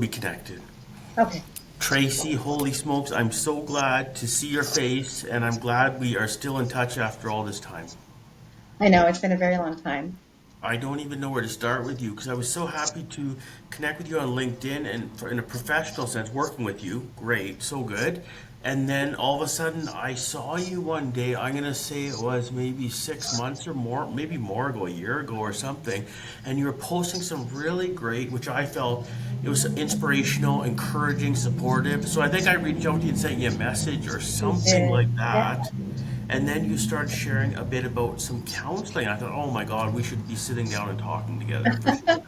Be connected. Okay. Tracy, holy smokes, I'm so glad to see your face, and I'm glad we are still in touch after all this time. I know it's been a very long time. I don't even know where to start with you because I was so happy to connect with you on LinkedIn and in a professional sense, working with you. Great, so good. And then all of a sudden, I saw you one day. I'm going to say it was maybe 6 months or more, maybe more ago, a year ago or something. And you were posting some really great, which I felt it was inspirational, encouraging, supportive. So I think I reached out to you and sent you a message or You something did. like Yeah. that. And then you start sharing a bit about some counseling. I thought, oh my God, we should be sitting down and talking together for sure.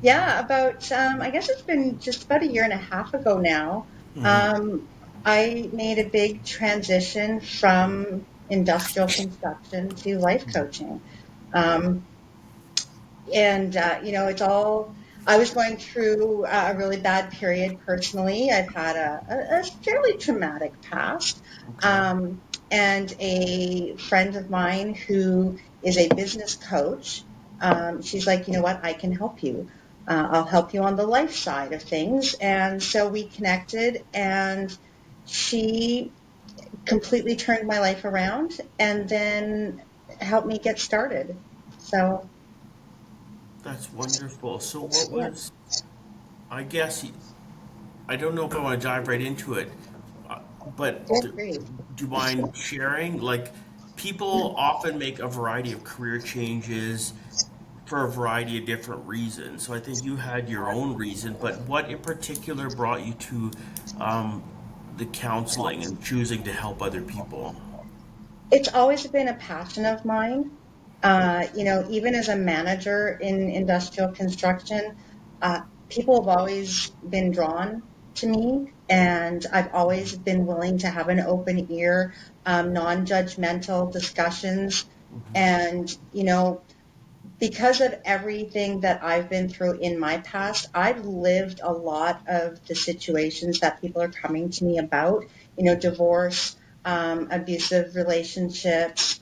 Yeah, about I guess it's been just about a year and a half ago now. Um, I made a big transition from industrial construction to life coaching. Um, and it's all I was going through a really bad period personally. I've had a fairly traumatic past. Okay. Um, and a friend of mine who is a business coach, she's like, you know what, I can help you. I'll help you on the life side of things. And so we connected, and she completely turned my life around and then helped me get started. So, That's wonderful. So, what yeah. was, I guess, I don't know if I want to dive right into it, but Feel free. do you mind sharing? Like, people often make a variety of career changes for a variety of different reasons. So, I think you had your own reason, but what in particular brought you to um, the counseling and choosing to help other people? It's always been a passion of mine. Even as a manager in industrial construction, people have always been drawn to me, and I've always been willing to have an open ear, non-judgmental discussions. And, because of everything that I've been through in my past, I've lived a lot of the situations that people are coming to me about, divorce, abusive relationships,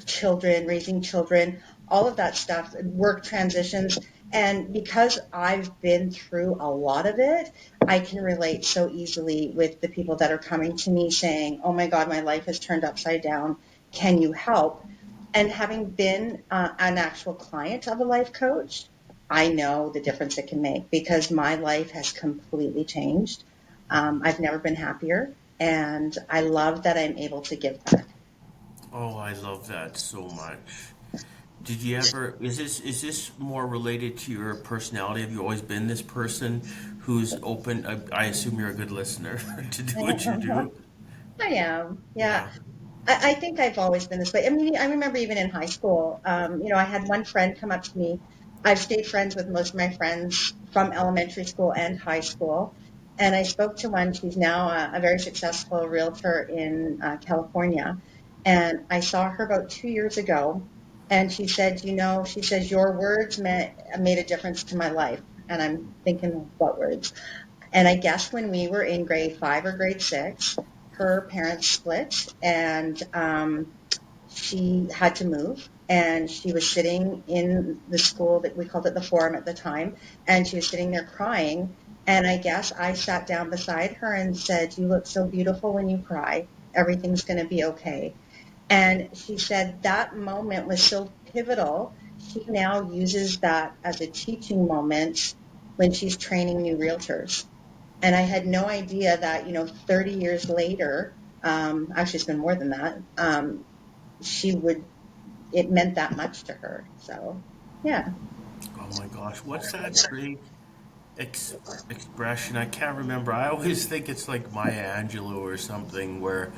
children, raising children, all of that stuff, work transitions. And because I've been through a lot of it, I can relate so easily with the people that are coming to me saying, oh my God, my life has turned upside down. Can you help? And having been an actual client of a life coach, I know the difference it can make because my life has completely changed. I've never been happier, and I love that I'm able to give back. Oh, I love that so much. Did you ever, is this more related to your personality? Have you always been this person who's open? I assume you're a good listener to do what you do. I am, yeah. Yeah. I think I've always been this way. I mean, I remember even in high school, I had one friend come up to me. I've stayed friends with most of my friends from elementary school and high school. And I spoke to one. She's now a very successful realtor in California. And I saw her about 2 years ago. And she said, she says, your words made a difference to my life. And I'm thinking, what words? And I guess when we were in grade five or grade six, her parents split, and she had to move. And she was sitting in the school that we called it the forum at the time, and she was sitting there crying. And I guess I sat down beside her and said, you look so beautiful when you cry. Everything's going to be okay. And she said that moment was so pivotal. She now uses that as a teaching moment when she's training new realtors. And I had no idea that, 30 years later, actually it's been more than that, she would, it meant that much to her. So, yeah. Oh my gosh, what's that great ex expression? I can't remember. I always think it's like Maya Angelou or something where,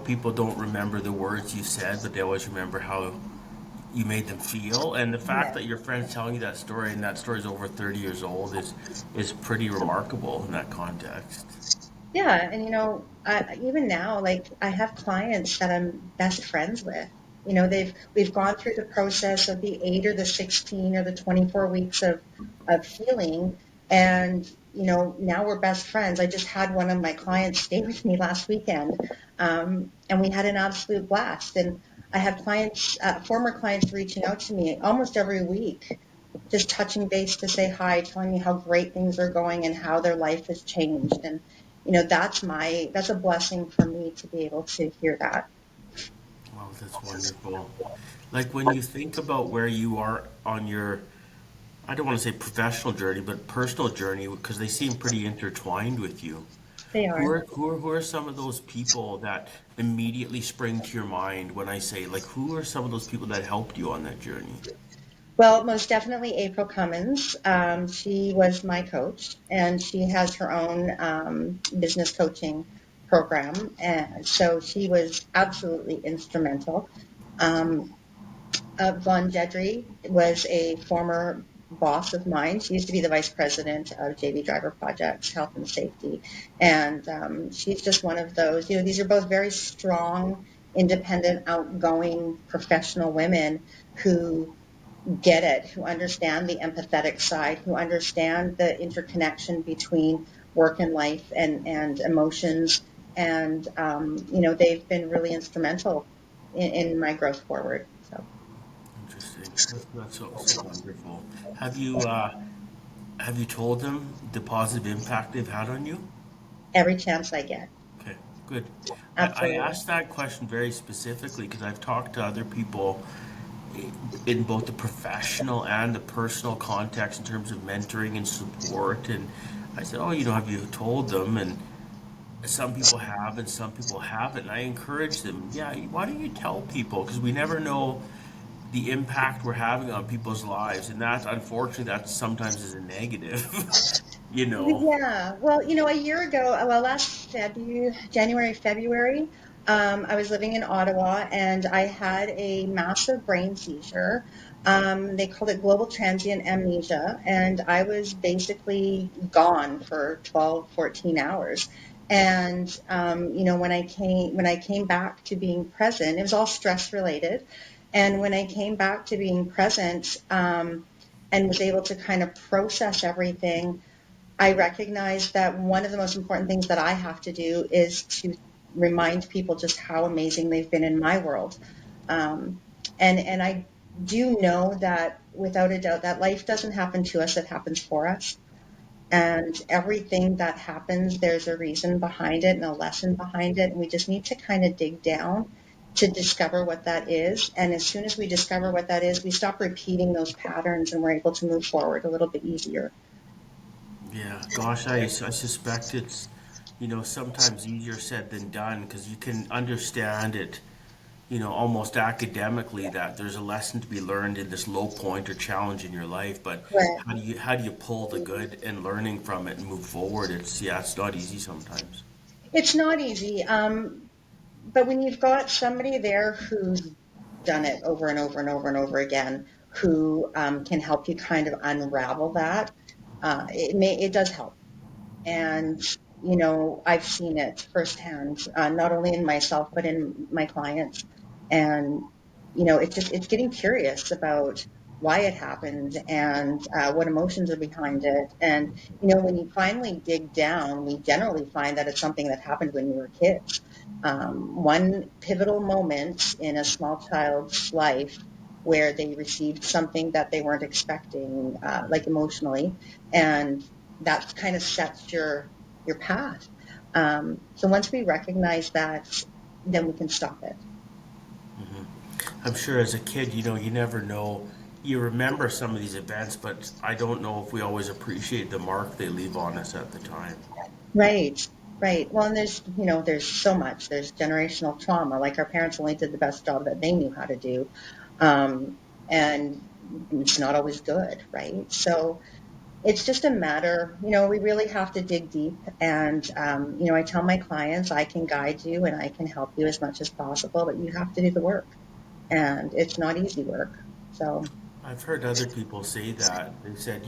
people don't remember the words you said, but they always remember how you made them feel. And the fact Yeah. that your friend's telling you that story and that story's over 30 years old is pretty remarkable in that context. Yeah. And, even now, like I have clients that I'm best friends with. We've gone through the process of the 8 or the 16 or the 24 weeks of healing. And, now we're best friends. I just had one of my clients stay with me last weekend. And we had an absolute blast. And I have clients, former clients reaching out to me almost every week just touching base to say hi, telling me how great things are going and how their life has changed. And, that's a blessing for me to be able to hear that. Wow, that's wonderful. Like when you think about where you are on your, I don't want to say professional journey, but personal journey, because they seem pretty intertwined with you. They are. Who are some of those people that immediately spring to your mind when I say, like, who are some of those people that helped you on that journey? Well, most definitely April Cummins. She was my coach, and she has her own business coaching program. And so she was absolutely instrumental. Um, Von Jedry was a former boss of mine. She used to be the vice president of JV Driver Projects, Health and Safety. And she's just one of those, these are both very strong, independent, outgoing, professional women who get it, who understand the empathetic side, who understand the interconnection between work and life and emotions. And, they've been really instrumental in my growth forward. So Interesting. That's so wonderful. Have you told them the positive impact they've had on you? every chance I get. Okay, good. I Absolutely. asked that question very specifically because I've talked to other people in both the professional and the personal context in terms of mentoring and support. And I said, "Oh, have you told them?" And some people have, and some people haven't. And I encourage them, yeah, why don't you tell people? Because we never know the impact we're having on people's lives, and that, unfortunately, that sometimes is a negative. you know. Yeah. Well, a year ago, last January, February, I was living in Ottawa and I had a massive brain seizure. They called it global transient amnesia, and I was basically gone for 12, 14 hours. And when I came back to being present, it was all stress related. And when I came back to being present, and was able to kind of process everything, I recognize that one of the most important things that I have to do is to remind people just how amazing they've been in my world. Um, and I do know that without a doubt that life doesn't happen to us, it happens for us. And everything that happens, there's a reason behind it and a lesson behind it. And we just need to kind of dig down to discover what that is. And as soon as we discover what that is, we stop repeating those patterns and we're able to move forward a little bit easier. Yeah, gosh, I suspect it's, sometimes easier said than done because you can understand it, almost academically that there's a lesson to be learned in this low point or challenge in your life. But Right. how do you pull the good and learning from it and move forward? It's not easy sometimes. It's not easy. But when you've got somebody there who's done it over and over and over and over again, who can help you kind of unravel that, it does help. And, I've seen it firsthand, not only in myself, but in my clients. And, it's getting curious about why it happened and what emotions are behind it. And, when you finally dig down, we generally find that it's something that happened when we were kids. One pivotal moment in a small child's life where they received something that they weren't expecting, like emotionally, and that kind of sets your path. So once we recognize that, then we can stop it. I'm sure as a kid, you never know. You remember some of these events, but I don't know if we always appreciate the mark they leave on us at the time. Right, right. Well, and there's so much. There's generational trauma. Like our parents only did the best job that they knew how to do, and it's not always good, right? So it's just a matter, we really have to dig deep. And, I tell my clients I can guide you and I can help you as much as possible, but you have to do the work. And it's not easy work. So, I've heard other people say that. They said,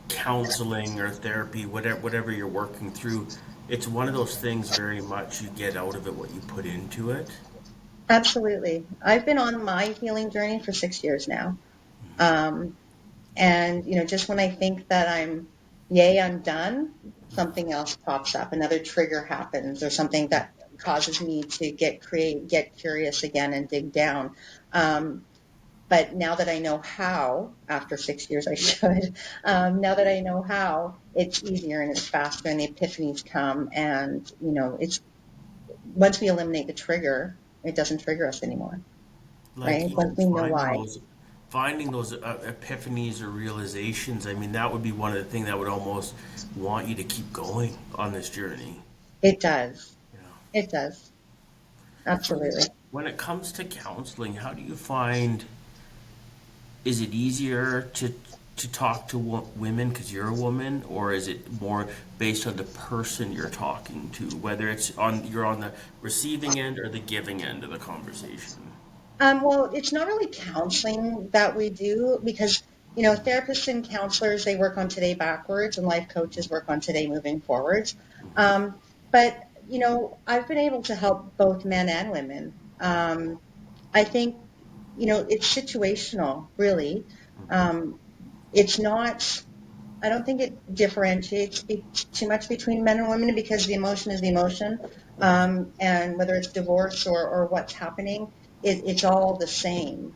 counseling or therapy, whatever you're working through, it's one of those things very much you get out of it what you put into it. absolutely. I've been on my healing journey for 6 years now. Um, and, just when I think that I'm done, something else pops up, another trigger happens or something that causes me to get curious again and dig down. Um, But now that I know how, after 6 years, I should, now that I know how, it's easier and it's faster and the epiphanies come. And, it's once we eliminate the trigger, it doesn't trigger us anymore, Like right? even Once we know why. finding those epiphanies or realizations. I mean, that would be one of the things that would almost want you to keep going on this journey. It does. Yeah. It does. So Absolutely. when it comes to counseling, how do you find, is it easier to talk to women because you're a woman, or is it more based on the person you're talking to, whether it's on you're on the receiving end or the giving end of the conversation? Well, it's not really counseling that we do because, therapists and counselors, they work on today backwards and life coaches work on today moving forwards. Um, but, I've been able to help both men and women. I think, it's situational, really. Um, it's not, I don't think it differentiates too much between men and women because the emotion is the emotion. And whether it's divorce or what's happening, it's all the same.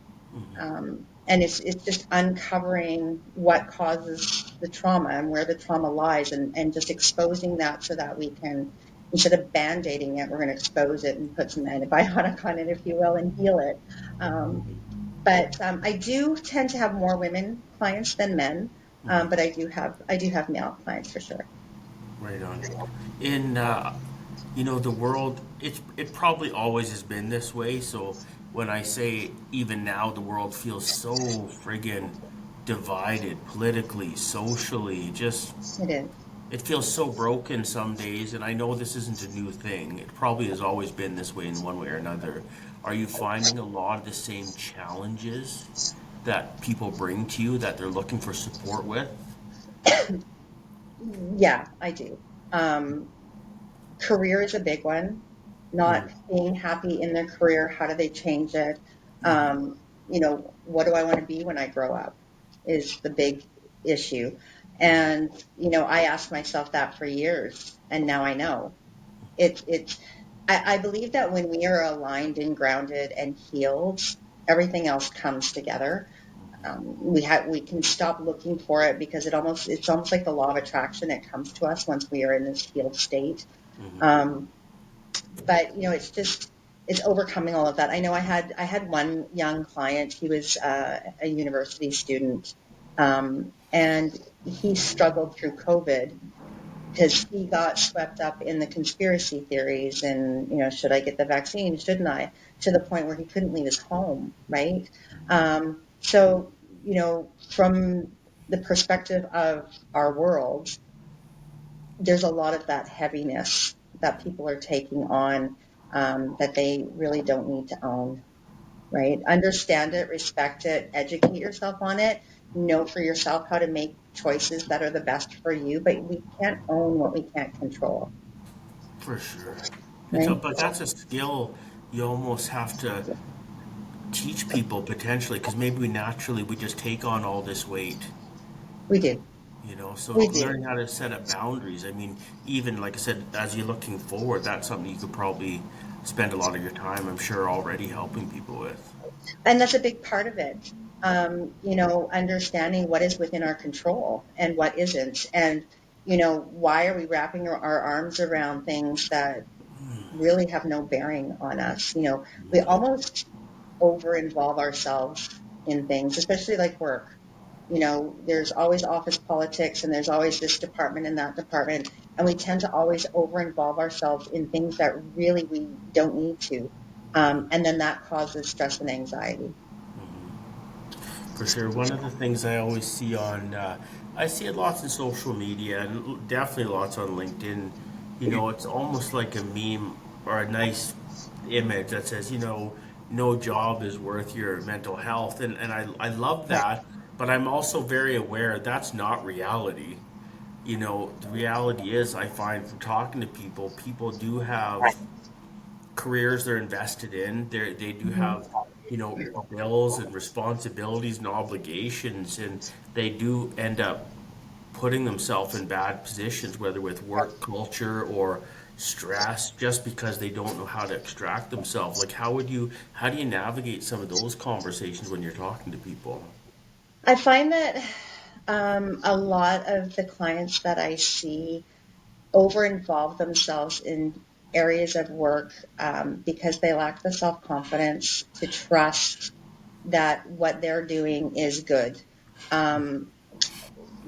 And it's just uncovering what causes the trauma and where the trauma lies and just exposing that so that we can, instead of band-aiding it, we're going to expose it and put some antibiotic on it, if you will, and heal it. Um, but I do tend to have more women clients than men, but I do have male clients for sure. Right on. In the world, it probably always has been this way. So when I say even now, the world feels so friggin' divided politically, socially, just It is. it feels so broken some days. And I know this isn't a new thing. It probably has always been this way in one way or another. Are you finding a lot of the same challenges that people bring to you that they're looking for support with? Yeah, I do. Um, Career is a big one. Not being happy in their career, how do they change it? What do I want to be when I grow up is the big issue. And, I asked myself that for years, and now I know. I believe that when we are aligned and grounded and healed, everything else comes together. We can stop looking for it because it's almost like the law of attraction. It comes to us once we are in this healed state. Um, but it's overcoming all of that. I know I had one young client. He was a university student, and he struggled through COVID because he got swept up in the conspiracy theories and, should I get the vaccine? Shouldn't I? To the point where he couldn't leave his home, right? So, from the perspective of our world, there's a lot of that heaviness that people are taking on that they really don't need to own, right? Understand it, respect it, educate yourself on it, know for yourself how to make choices that are the best for you, but we can't own what we can't control, For sure. right? But that's a skill you almost have to teach people potentially because maybe we just take on all this weight, We do. so We do. learning how to set up boundaries. I mean, even like I said, as you're looking forward, that's something you could probably spend a lot of your time, I'm sure, already helping people with. And that's a big part of it. Understanding what is within our control and what isn't. And, why are we wrapping our arms around things that really have no bearing on us? We almost over involve ourselves in things, especially like work. There's always office politics and there's always this department and that department. And we tend to always over involve ourselves in things that really we don't need to. And then that causes stress and anxiety. For sure. One of the things I always see I see it lots in social media and definitely lots on LinkedIn. It's almost like a meme or a nice image that says, no job is worth your mental health. And I love Right. that, but I'm also very aware that's not reality. The reality is, I find from talking to people, people do have careers they're invested in. They do Mhm. have, bills and responsibilities and obligations, and they do end up putting themselves in bad positions, whether with work culture or, stress just because they don't know how to extract themselves. Like, how do you navigate some of those conversations when you're talking to people? I find that a lot of the clients that I see over involve themselves in areas of work because they lack the self confidence to trust that what they're doing is good. Um,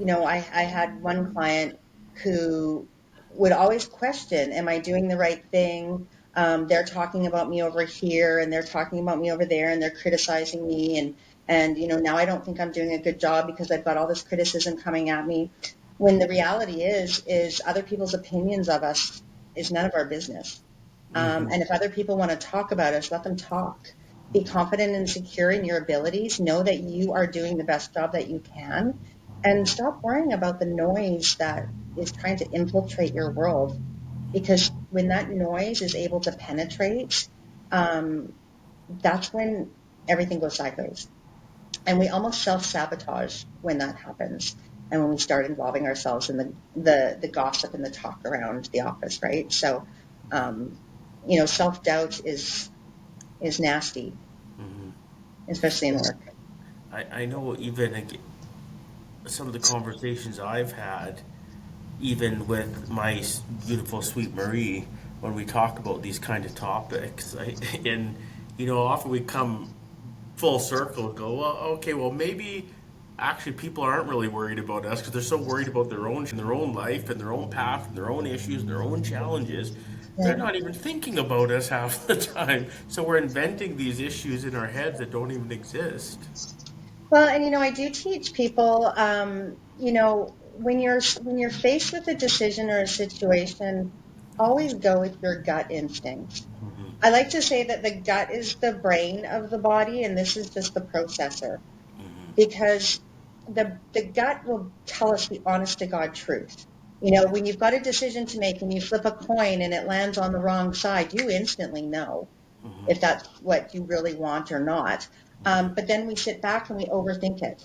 I had one client who would always question, am I doing the right thing? They're talking about me over here and they're talking about me over there and they're criticizing me and now I don't think I'm doing a good job because I've got all this criticism coming at me. When the reality is other people's opinions of us is none of our business. Hmm. And if other people want to talk about us, let them talk. Be confident and secure in your abilities. Know that you are doing the best job that you can. And stop worrying about the noise that is trying to infiltrate your world. Because when that noise is able to penetrate, um, that's when everything goes sideways. And we almost self-sabotage when that happens. And when we start involving ourselves in the gossip and the talk around the office, right? So, um, self-doubt is nasty, Hmm. especially in Well, work. I know even some of the conversations I've had, even with my beautiful sweet Marie, when we talk about these kind of topics, and often we come full circle and go, well, okay, well, maybe actually people aren't really worried about us because they're so worried about their own life and their own path and their own issues and their own challenges. They're Yeah. not even thinking about us half the time. So we're inventing these issues in our heads that don't even exist. Well, and I do teach people, when you're faced with a decision or a situation, always go with your gut instinct. I like to say that the gut is the brain of the body, and this is just the processor, because the gut will tell us the honest to God truth. When you've got a decision to make and you flip a coin and it lands on the wrong side, you instantly know if that's what you really want or not. But then we sit back and we overthink it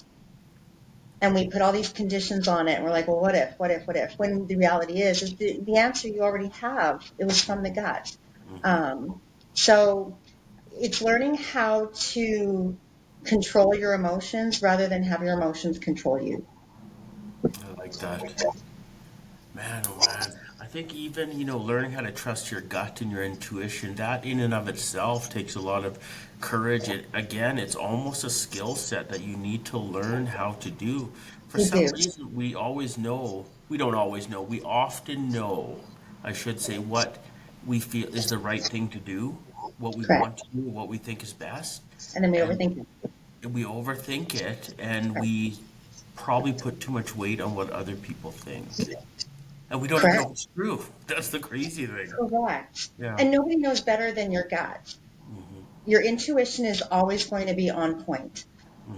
and we put all these conditions on it and we're like, well, what if, what if, what if? When the reality is the answer you already have. It was from the gut. Um, so it's learning how to control your emotions rather than have your emotions control you. I like that. Man, oh man. I think even, learning how to trust your gut and your intuition, that in and of itself takes a lot of courage. Again, it's almost a skill set that you need to learn how to do. For You do. some reason, we don't always know, we often know, I should say, what we feel is the right thing to do, what we want Correct. to do, what we think is best. And then we And overthink it. we overthink it and Correct. we probably put too much weight on what other people think. And we don't even know if Correct. it's true. That's the crazy thing. Correct. Yeah. And nobody knows better than your gut. Your intuition is always going to be on point.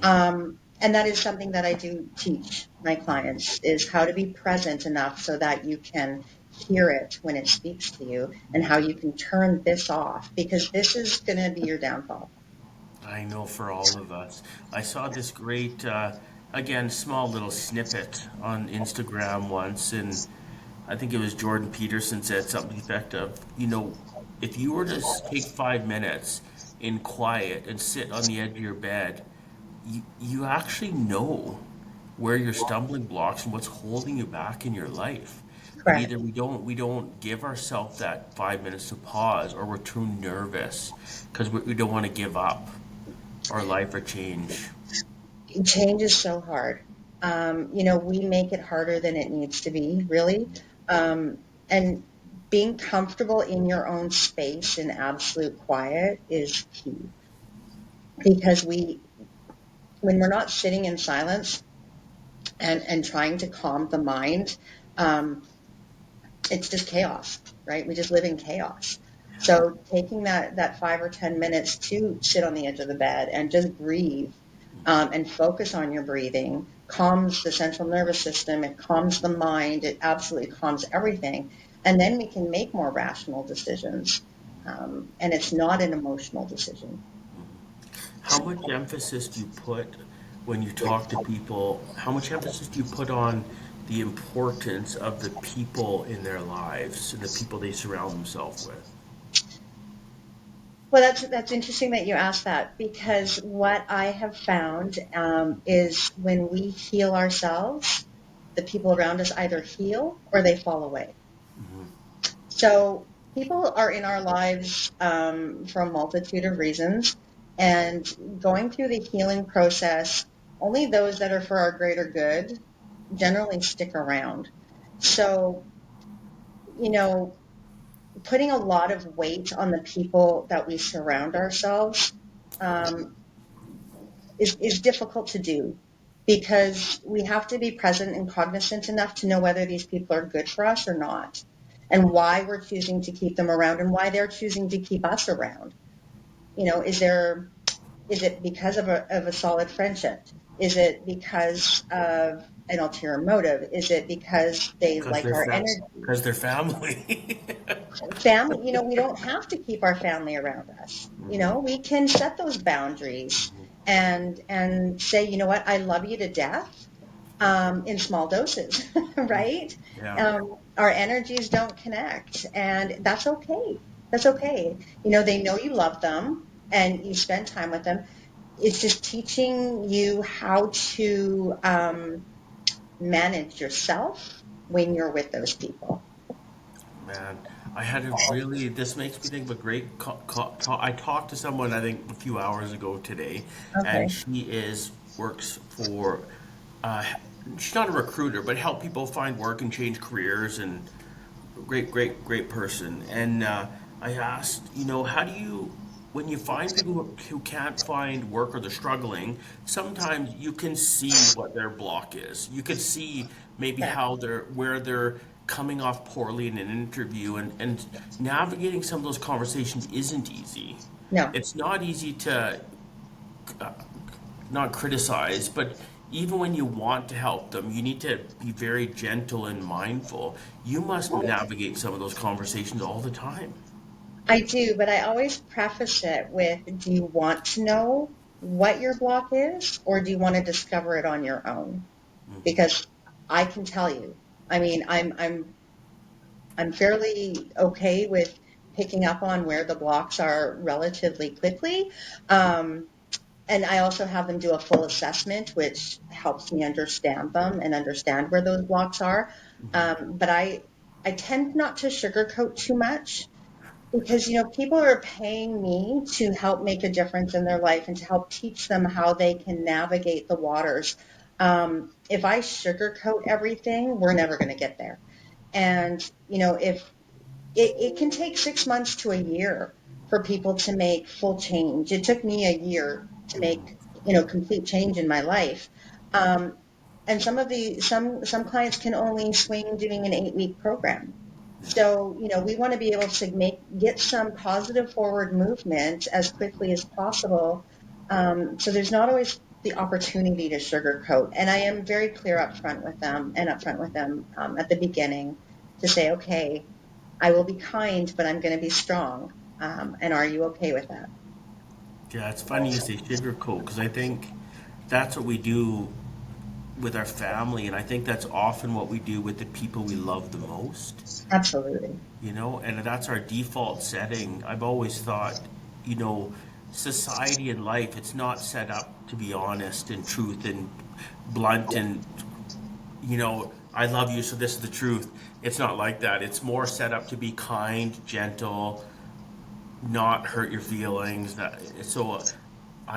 And that is something that I do teach my clients is how to be present enough so that you can hear it when it speaks to you and how you can turn this off because this is going to be your downfall. I know for all of us. I saw this great, again, small little snippet on Instagram once, and I think it was Jordan Peterson said something effective. If you were to take 5 minutes in quiet and sit on the edge of your bed, you actually know where your stumbling blocks and what's holding you back in your life. But Correct. either we don't give ourselves that 5 minutes to pause, or we're too nervous because we don't want to give up our life or change. Change is so hard. We make it harder than it needs to be, really. And being comfortable in your own space in absolute quiet is key because when we're not sitting in silence and trying to calm the mind, um, it's just chaos, right? We just live in chaos. So taking that 5 or 10 minutes to sit on the edge of the bed and just breathe and focus on your breathing calms the central nervous system. It calms the mind. It absolutely calms everything. And then we can make more rational decisions. And it's not an emotional decision. How much emphasis do you put when you talk to people? How much emphasis do you put on the importance of the people in their lives and the people they surround themselves with. Well, that's interesting that you asked that, because what I have found is when we heal ourselves, the people around us either heal or they fall away. So people are in our lives for a multitude of reasons, and going through the healing process, only those that are for our greater good generally stick around. So, you know, putting a lot of weight on the people that we surround ourselves um, is difficult to do, because we have to be present and cognizant enough to know whether these people are good for us or not, and why we're choosing to keep them around and why they're choosing to keep us around. Is it because of a solid friendship? Is it because of an ulterior motive? Is it because they Because like they're our energy? because they're family. Family, we don't have to keep our family around us. We can set those boundaries and say, you know what, I love you to death, in small doses, right? Yeah. Our energies don't connect, and that's okay. That's okay. They know you love them and you spend time with them. It's just teaching you how to manage yourself when you're with those people. Man, I had a really, this makes me think of a great, I talked to someone, I think, a few hours ago today, and Okay. she works for, uh, she's not a recruiter, but help people find work and change careers, and great person. And I asked, how do you, when you find people who can't find work or they're struggling, sometimes you can see what their block is. You could see maybe Yeah. where they're coming off poorly in an interview, and navigating some of those conversations isn't easy. No. It's not easy to not criticize, but even when you want to help them, you need to be very gentle and mindful. You must navigate some of those conversations all the time. I do, but I always preface it with, do you want to know what your block is, or do you want to discover it on your own? Because I can tell you. I mean, I'm fairly okay with picking up on where the blocks are relatively quickly. Um, and I also have them do a full assessment, which helps me understand them and understand where those blocks are. But I tend not to sugarcoat too much, because people are paying me to help make a difference in their life and to help teach them how they can navigate the waters. If I sugarcoat everything, we're never going to get there. And if it can take 6 months to a year for people to make full change. It took me a year to make complete change in my life. Um, and some clients can only swing doing an 8-week program. So, we want to be able to get some positive forward movement as quickly as possible. So there's not always the opportunity to sugarcoat. And I am very clear up front with them and upfront with them at the beginning to say, okay, I will be kind, but I'm going to be strong. And are you okay with that? Yeah, it's funny you say sugarcoat because I think that's what we do with our family, and I think that's often what we do with the people we love the most. Absolutely. And that's our default setting. I've always thought, you know, society and life, it's not set up to be honest and truth and blunt and, I love you, so this is the truth. It's not like that. It's more set up to be kind, gentle, not hurt your feelings. I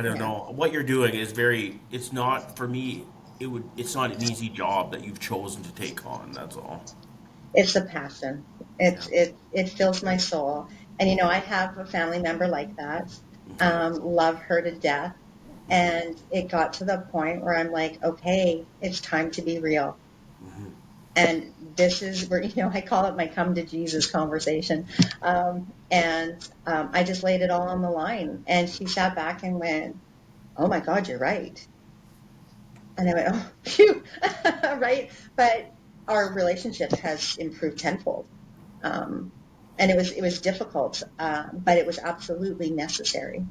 don't Yeah. know. What you're doing is it's not, for me, it's not an easy job that you've chosen to take on. That's all. It's a passion. Yeah. It fills my soul. And I have a family member like that. Okay. Love her to death. And it got to the point where I'm like, okay, it's time to be real. And this is where, I call it my come to Jesus conversation. And I just laid it all on the line. And she sat back and went, oh my God, you're right. And I went, oh, phew, right? But our relationship has improved tenfold. Um, and it was difficult, but it was absolutely necessary.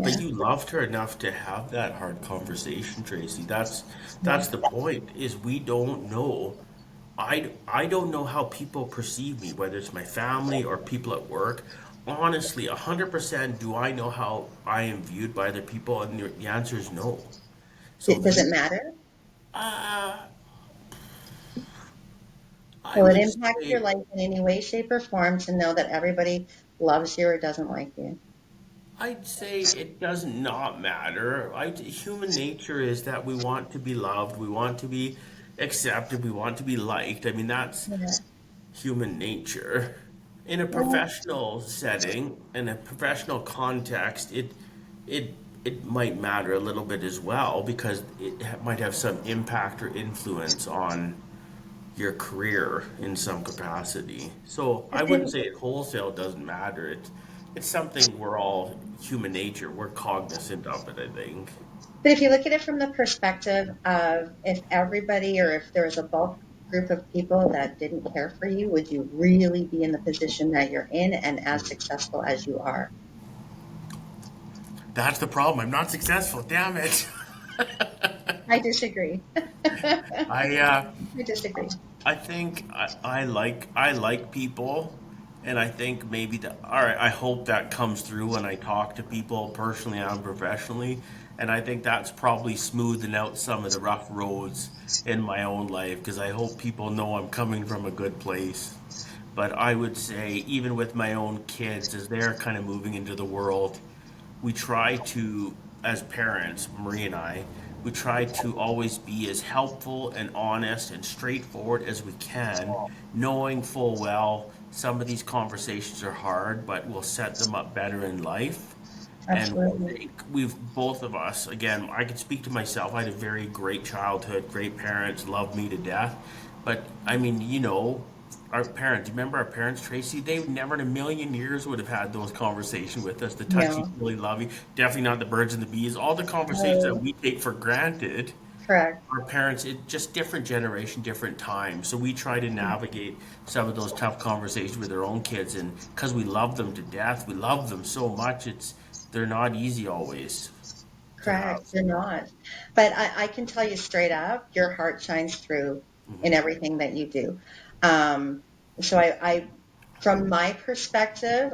But Yeah. you loved her enough to have that hard conversation, Tracy. That's the point, is we don't know. I don't know how people perceive me, whether it's my family or people at work. Honestly, 100% do I know how I am viewed by other people? And the answer is no. So Does it you, matter? uh, I Will it would impact your say life in any way, shape, or form to know that everybody loves you or doesn't like you? I'd say it does not matter. Human nature is that we want to be loved, we want to be accepted, we want to be liked. I mean, that's Yeah. human nature. In a Well, professional setting, in a professional context, it it might matter a little bit as well because might have some impact or influence on your career in some capacity. So I but wouldn't then, say it wholesale doesn't matter. It's something we're all human nature. We're cognizant of it, I think. but if you look at it from the perspective of if everybody or if there was a bulk group of people that didn't care for you, would you really be in the position that you're in and as successful as you are? That's the problem. I'm not successful. Damn it. I disagree. I I disagree. I think I like people, and I think maybe that. All right, I hope that comes through when I talk to people personally and professionally, and I think that's probably smoothing out some of the rough roads in my own life because I hope people know I'm coming from a good place. But I would say even with my own kids, as they're kind of moving into the world, we try to, as parents, Marie and I, we try to always be as helpful and honest and straightforward as we can, knowing full well some of these conversations are hard, but we'll set them up better in life. And I Absolutely. think we've both of us, again, I can speak to myself. I had a very great childhood, great parents, loved me to death. But I mean, our parents, remember our parents, Tracy? They never in a million years would have had those conversations with us. The touchy, No. feely, lovey, definitely not the birds and the bees. All the conversations that Oh, we take for granted, correct. our parents, it just different generation, different time. So we try to navigate some of those tough conversations with our own kids, and because we love them to death, we love them so much. They're not easy always to have. Correct. You're not. But I can tell you straight up, your heart shines through in Mhm. everything that you do. Um, so from my perspective,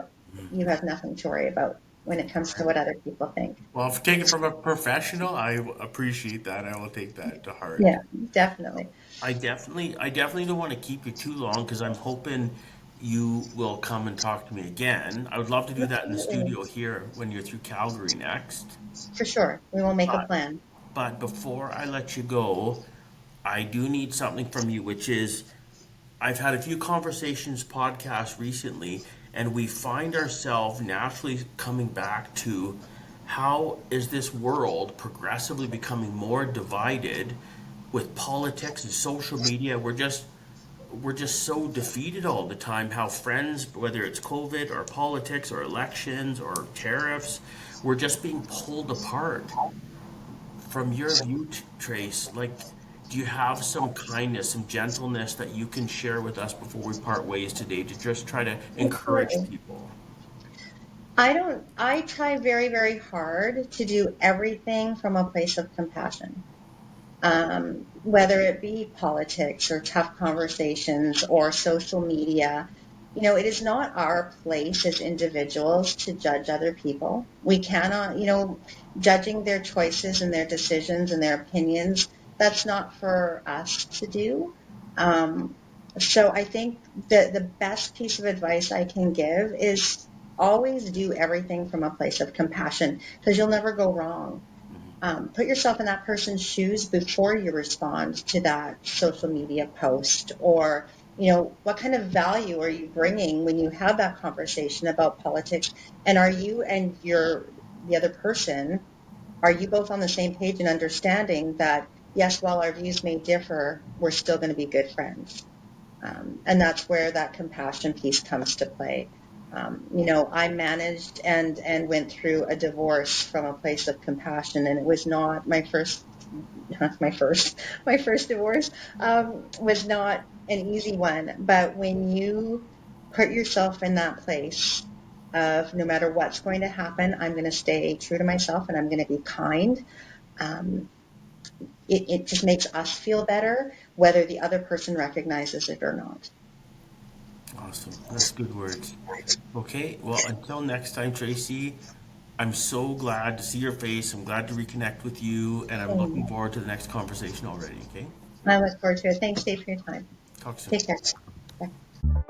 you have nothing to worry about when it comes to what other people think. Well, if taken from a professional, I appreciate that. I will take that to heart. Yeah, definitely. I definitely don't want to keep you too long because I'm hoping you will come and talk to me again. I would love to do that in the Absolutely. studio here when you're through Calgary next. For sure. We will make a But plan. but before I let you go, I do need something from you, which is I've had a few conversations, podcasts recently, and we find ourselves naturally coming back to how is this world progressively becoming more divided with politics and social media. We're just so defeated all the time. How friends, whether it's COVID or politics or elections or tariffs, we're just being pulled apart. From your view, Trace, like, do you have some kindness, some gentleness that you can share with us before we part ways today to just try to encourage Absolutely. people? I try very, very hard to do everything from a place of compassion. Whether it be politics or tough conversations or social media. It is not our place as individuals to judge other people. We cannot, judging their choices and their decisions and their opinions, that's not for us to do. Um, so I think the best piece of advice I can give is always do everything from a place of compassion because you'll never go wrong. Put yourself in that person's shoes before you respond to that social media post, or what kind of value are you bringing when you have that conversation about politics, and are you and the other person, are you both on the same page and understanding that yes, while our views may differ, we're still going to be good friends. And that's where that compassion piece comes to play. I managed and went through a divorce from a place of compassion, and it was not my first, not my first divorce was not an easy one. But when you put yourself in that place of no matter what's going to happen, I'm going to stay true to myself and I'm going to be kind. Um, it just makes us feel better, whether the other person recognizes it or not. Awesome. That's good words. Okay, well, until next time, Tracy, I'm so glad to see your face. I'm glad to reconnect with you, and I'm looking And forward to the next conversation already. Okay? I look forward to it. Thanks, Dave, for your time. Talk soon. Take care. Bye.